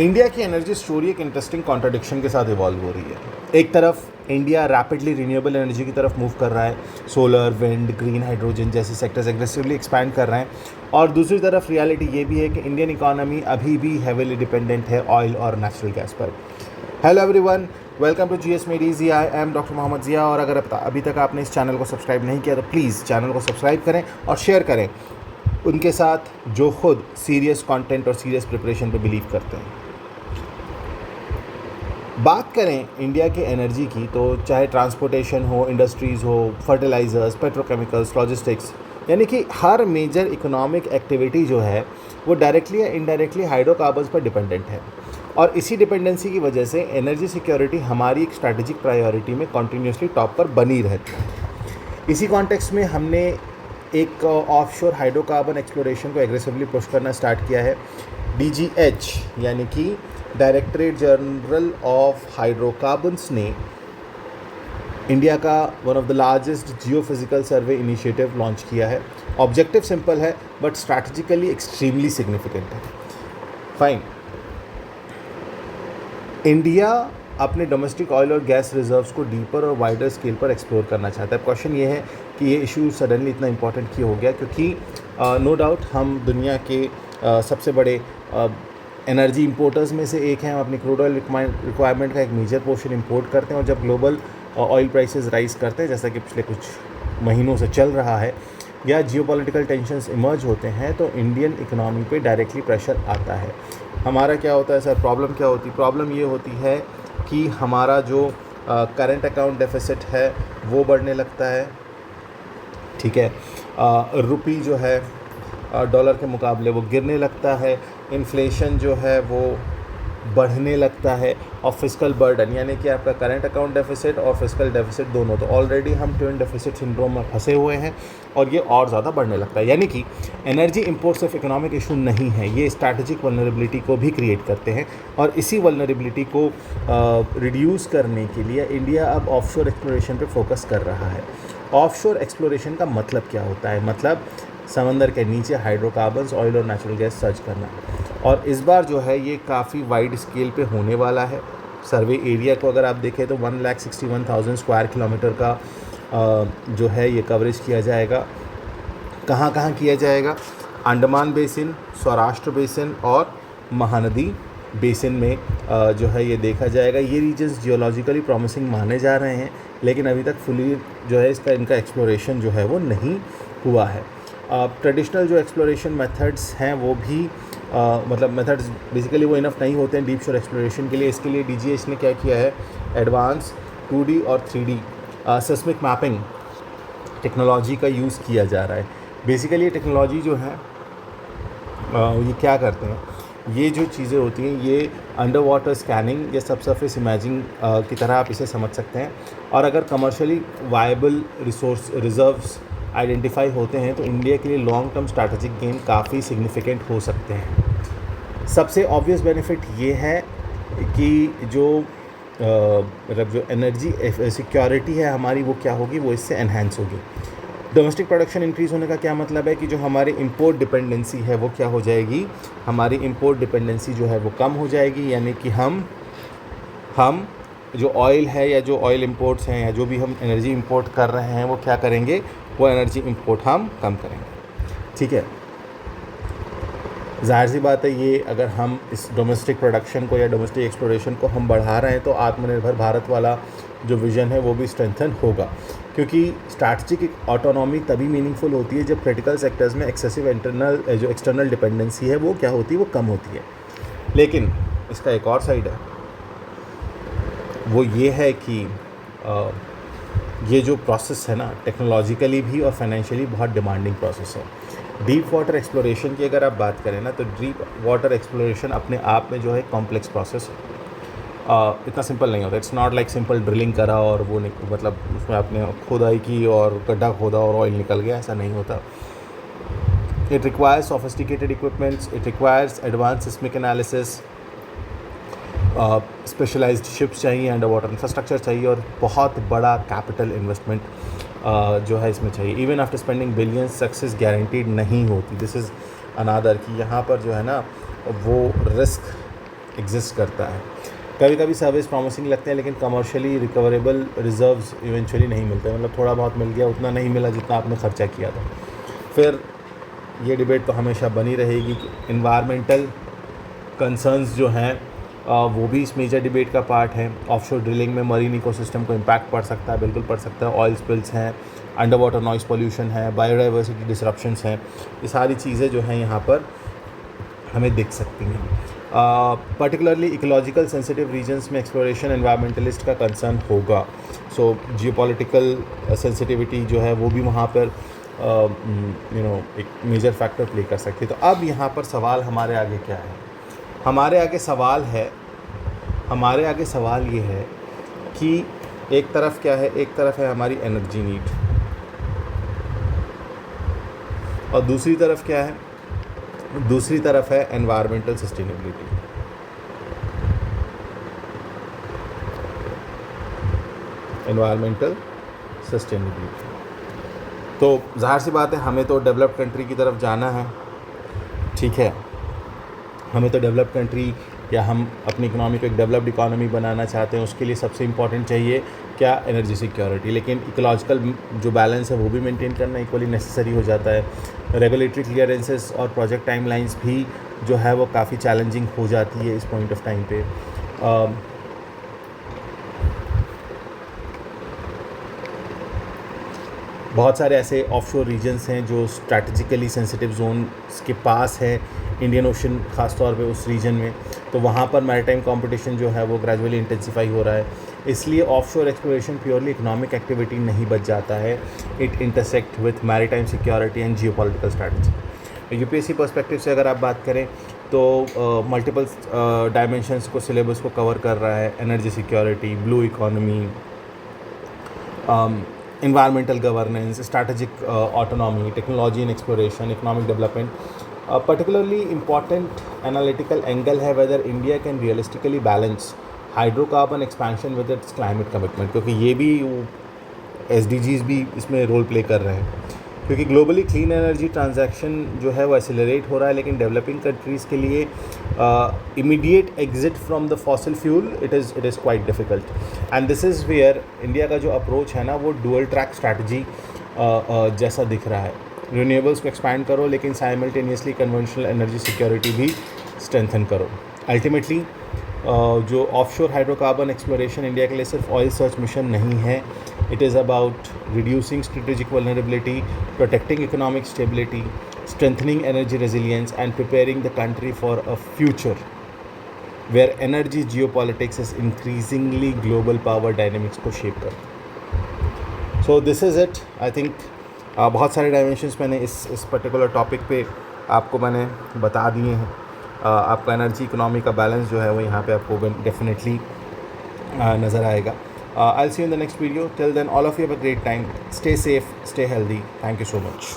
India की energy story एक interesting contradiction के साथ इवॉल्व हो रही है। एक तरफ इंडिया रैपिडली रिन्यूएबल एनर्जी की तरफ मूव कर रहा है, सोलर, विंड, ग्रीन हाइड्रोजन जैसे सेक्टर्स एग्रेसिवली एक्सपैंड कर रहे हैं, और दूसरी तरफ रियलिटी ये भी है कि इंडियन इकोनॉमी अभी भी हेवीली डिपेंडेंट है ऑयल और नेचुरल गैस पर। Hello everyone, welcome to GS Medies. I am doctor Mohammad Zia, और अगर अभी तक आपने इस चैनल को सब्सक्राइब नहीं किया तो प्लीज़ चैनल को सब्सक्राइब करें और शेयर करें उनके साथ जो खुद सीरियस कंटेंट और सीरियस प्रिपरेशन पे बिलीव करते हैं। बात करें इंडिया के एनर्जी की तो चाहे ट्रांसपोर्टेशन हो, इंडस्ट्रीज़ हो, फर्टिलाइज़र्स, पेट्रोकेमिकल्स, लॉजिस्टिक्स, यानी कि हर मेजर इकोनॉमिक एक्टिविटी जो है वो डायरेक्टली या इनडायरेक्टली हाइड्रोकार्बन्स पर डिपेंडेंट है। और इसी डिपेंडेंसी की वजह से एनर्जी सिक्योरिटी हमारी एक स्ट्रैटेजिक प्रायोरिटी में कॉन्टीन्यूसली टॉप पर बनी रहती है। इसी कॉन्टेक्स्ट में हमने एक ऑफशोर हाइड्रोकार्बन एक्सप्लोरेशन को एग्रेसिवली पुश करना स्टार्ट किया है। DGH यानी कि डायरेक्टरेट जनरल ऑफ हाइड्रोकार्बन्स ने इंडिया का one of the largest geophysical survey initiative launch किया है। ऑब्जेक्टिव सिंपल है बट स्ट्रैटेजिकली एक्सट्रीमली सिग्निफिकेंट है। फाइन, इंडिया अपने डोमेस्टिक ऑयल और गैस रिजर्व्स को डीपर और वाइडर स्केल पर एक्सप्लोर करना चाहता है। क्वेश्चन ये है कि ये इशू सडनली इतना इंपॉर्टेंट क्यों हो गया, क्योंकि नो डाउट हम दुनिया के सबसे बड़े एनर्जी इंपोर्टर्स में से एक हैं। हम अपनी क्रूड ऑयल रिक्वायरमेंट का एक मेजर पोर्शन इंपोर्ट करते हैं, और जब ग्लोबल ऑयल प्राइसेस राइज करते हैं, जैसा कि पिछले कुछ महीनों से चल रहा है, या जियोपॉलिटिकल टेंशन्स इमर्ज होते हैं, तो इंडियन इकोनॉमी पे डायरेक्टली प्रेशर आता है। हमारा क्या होता है सर, प्रॉब्लम क्या होती है? प्रॉब्लम ये होती है कि हमारा जो करंट अकाउंट डेफिसिट है वो बढ़ने लगता है, ठीक है। रुपी जो है डॉलर के मुकाबले वो गिरने लगता है, इन्फ्लेशन जो है वो बढ़ने लगता है, और फिस्कल बर्डन यानी कि आपका करंट अकाउंट डेफिसिट और फिस्कल डेफिसिट दोनों, तो ऑलरेडी हम ट्विन डेफिसिट सिंड्रोम में फंसे हुए हैं और ये और ज़्यादा बढ़ने लगता है। यानी कि एनर्जी इंपोर्ट सिर्फ इकोनॉमिक इशू नहीं है, ये स्ट्रैटेजिक वल्नरेबिलिटी को भी क्रिएट करते हैं, और इसी वल्नरेबिलिटी को रिड्यूस करने के लिए इंडिया अब ऑफशोर एक्सप्लोरेशन पे फोकस कर रहा है। ऑफशोर एक्सप्लोरेशन का मतलब क्या होता है? मतलब समंदर के नीचे हाइड्रोकार्बन्स, ऑयल और नेचुरल गैस सर्च करना, और इस बार जो है ये काफ़ी वाइड स्केल पे होने वाला है। सर्वे एरिया को अगर आप देखें तो 1,61,000 स्क्वायर किलोमीटर का जो है ये कवरेज किया जाएगा। कहाँ कहाँ किया जाएगा? अंडमान बेसिन, सौराष्ट्र बेसिन और महानदी बेसिन में जो है ये देखा जाएगा। ये रीजन्स जियोलॉजिकली प्रॉमिसिंग माने जा रहे हैं, लेकिन अभी तक फुली जो है इनका एक्सप्लोरेशन जो है वो नहीं हुआ है। ट्रेडिशनल जो एक्सप्लोरेशन मेथड्स हैं वो भी मतलब मेथड्स बेसिकली वो इनफ नहीं होते हैं डीप शोर एक्सप्लोरेशन के लिए। इसके लिए DGH ने क्या किया है, एडवांस 2D और 3D सिस्मिक मैपिंग टेक्नोलॉजी का यूज़ किया जा रहा है। बेसिकली ये टेक्नोलॉजी जो है ये क्या करते हैं, ये जो चीज़ें होती हैं ये अंडर वाटर स्कैनिंग या सबसर्फेस इमेजिंग की तरह आप इसे समझ सकते हैं। और अगर कमर्शियली वायबल रिजर्व्स आइडेंटिफाई होते हैं तो इंडिया के लिए लॉन्ग टर्म स्ट्रैटेजिक गेन काफ़ी सिग्निफिकेंट हो सकते हैं। सबसे ऑब्वियस बेनिफिट ये है कि जो जो एनर्जी सिक्योरिटी है हमारी वो क्या होगी, वो इससे एनहेंस होगी। डोमेस्टिक प्रोडक्शन इंक्रीज़ होने का क्या मतलब है कि जो हमारी इंपोर्ट डिपेंडेंसी है वो क्या हो जाएगी, हमारी इंपोर्ट डिपेंडेंसी जो है वो कम हो जाएगी। यानी कि हम जो ऑयल है या जो ऑयल इंपोर्ट्स हैं या जो भी हम एनर्जी इंपोर्ट कर रहे हैं वो क्या करेंगे, वो एनर्जी इंपोर्ट हम कम करेंगे, ठीक है। ज़ाहिर सी बात है ये अगर हम इस डोमेस्टिक प्रोडक्शन को या डोमेस्टिक एक्सप्लोरेशन को हम बढ़ा रहे हैं तो आत्मनिर्भर भारत वाला जो विज़न है वो भी स्ट्रेंथन होगा, क्योंकि स्ट्रैटेजिक ऑटोनॉमी तभी मीनिंगफुल होती है जब क्रिटिकल सेक्टर्स में एक्सेसिव जो एक्सटर्नल डिपेंडेंसी है वो क्या होती है, वो कम होती है। लेकिन इसका एक और साइड है, वो ये है कि ये जो प्रोसेस है ना टेक्नोलॉजिकली भी और फाइनेंशियली बहुत डिमांडिंग प्रोसेस है। डीप वाटर एक्सप्लोरेशन की अगर आप बात करें ना तो डीप वाटर एक्सप्लोरेशन अपने आप में जो है कॉम्प्लेक्स प्रोसेस है, इतना सिंपल नहीं होता। It's not like simple drilling करा और वो मतलब उसमें आपने खुदाई की और गड्ढा खोदा और ऑयल निकल गया, ऐसा नहीं होता। It requires sophisticated equipments, it requires advance seismic analysis, specialised ships चाहिए, अंडर वाटर इंफ्रास्ट्रक्चर चाहिए, और बहुत बड़ा कैपिटल इन्वेस्टमेंट जो है इसमें चाहिए। Even after spending billions success guaranteed नहीं होती। दिस इज़ अनादर कि यहाँ पर जो है ना वो रिस्क एग्जिस्ट करता है। कभी कभी सर्विस प्रॉमिसिंग लगते हैं लेकिन कमर्शियली रिकवरेबल रिजर्व्स इवेंचुअली नहीं मिलते, मतलब थोड़ा बहुत मिल गया, उतना नहीं मिला जितना आपने खर्चा किया था। फिर ये डिबेट तो हमेशा बनी रहेगी कि इन्वायरमेंटल कंसर्न्स जो हैं वो भी इस मेजर डिबेट का पार्ट है। ऑफशोर ड्रिलिंग में मरीन इकोसिस्टम को इम्पैक्ट पड़ सकता है, बिल्कुल पड़ सकता है। ऑयल स्पिल्स हैं, अंडर वाटर नॉइस पोल्यूशन है, बायोडाइवर्सिटी डिसरप्शंस हैं, ये सारी चीज़ें जो हैं यहाँ पर हमें दिख सकती हैं। पर्टिकुलरली इकोलॉजिकल सेंसिटिव रीजन्स में एक्सप्लोरेशन एनवायरमेंटलिस्ट का कंसर्न होगा। सो जियोपॉलिटिकल सेंसिटिविटी जो है वो भी वहाँ पर एक मेजर फैक्टर प्ले कर सकती है। तो अब यहाँ पर सवाल हमारे आगे क्या है? हमारे आगे सवाल ये है कि एक तरफ क्या है, एक तरफ है हमारी एनर्जी नीड और दूसरी तरफ क्या है, दूसरी तरफ है एनवायरमेंटल सस्टेनेबिलिटी। एनवायरमेंटल सस्टेनेबिलिटी तो ज़ाहिर सी बात है हमें तो डेवलप्ड कंट्री की तरफ जाना है, ठीक है, हमें तो डेवलप्ड कंट्री या हम अपनी इकोनॉमी को एक डेवलप्ड इकोनॉमी बनाना चाहते हैं। उसके लिए सबसे इम्पॉर्टेंट चाहिए क्या? Energy security. लेकिन इकोलॉजिकल जो बैलेंस है वो भी मेंटेन करना इक्वली नेसेसरी हो जाता है। रेगुलेटरी क्लियरेंसेस और प्रोजेक्ट टाइमलाइंस भी जो है वो काफ़ी चैलेंजिंग हो जाती है इस पॉइंट ऑफ टाइम पे। बहुत सारे ऐसे ऑफशोर रीजन्स हैं जो स्ट्रैटेजिकली सेंसिटिव जोन्स के पास है, इंडियन ओशन ख़ास तौर पे उस रीजन में, तो वहाँ पर मैरीटाइम कंपटीशन जो है वो ग्रेजुअली इंटेंसिफाई हो रहा है। इसलिए offshore exploration purely economic activity नहीं बच जाता है, it intersect with maritime security and geopolitical strategy. UPSC perspective से अगर आप बात करें तो मल्टीपल डायमेंशंस को सिलेबस को कवर कर रहा है। Energy security, blue economy, environmental governance, strategic autonomy, technology and exploration, economic development. Particularly important analytical angle है whether India can realistically balance hydrocarbon expansion with its climate commitment, क्योंकि ये भी SDGs भी इसमें रोल प्ले कर रहे हैं। क्योंकि ग्लोबली क्लीन एनर्जी ट्रांजैक्शन जो है वो एक्सेलरेट हो रहा है, लेकिन डेवलपिंग कंट्रीज़ के लिए immediate exit from the fossil fuel it is quite difficult. And this is where India का जो अप्रोच है ना वो डुअल ट्रैक स्ट्रैटेजी जैसा दिख रहा है। रिन्यूएबल्स को एक्सपैंड करो लेकिन साइमल्टेनियसली कन्वेंशनल एनर्जी सिक्योरिटी भी स्ट्रेंथन करो। अल्टीमेटली जो ऑफशोर हाइड्रोकार्बन एक्सप्लोरेशन इंडिया के लिए सिर्फ ऑयल सर्च मिशन नहीं है, it is about reducing strategic vulnerability, protecting economic stability, strengthening energy resilience and preparing the country for a future where energy geopolitics is increasingly global power dynamics को shape करता। So this is it, I think बहुत सारे dimensions मैंने इस particular topic पे आपको मैंने बता दिए हैं। आपका एनर्जी इकोनॉमी का बैलेंस जो है वो यहाँ पे आपको डेफिनेटली नज़र आएगा। I'll see you in the next video. Till then, all of you have a great time. Stay safe, stay healthy. Thank you so much.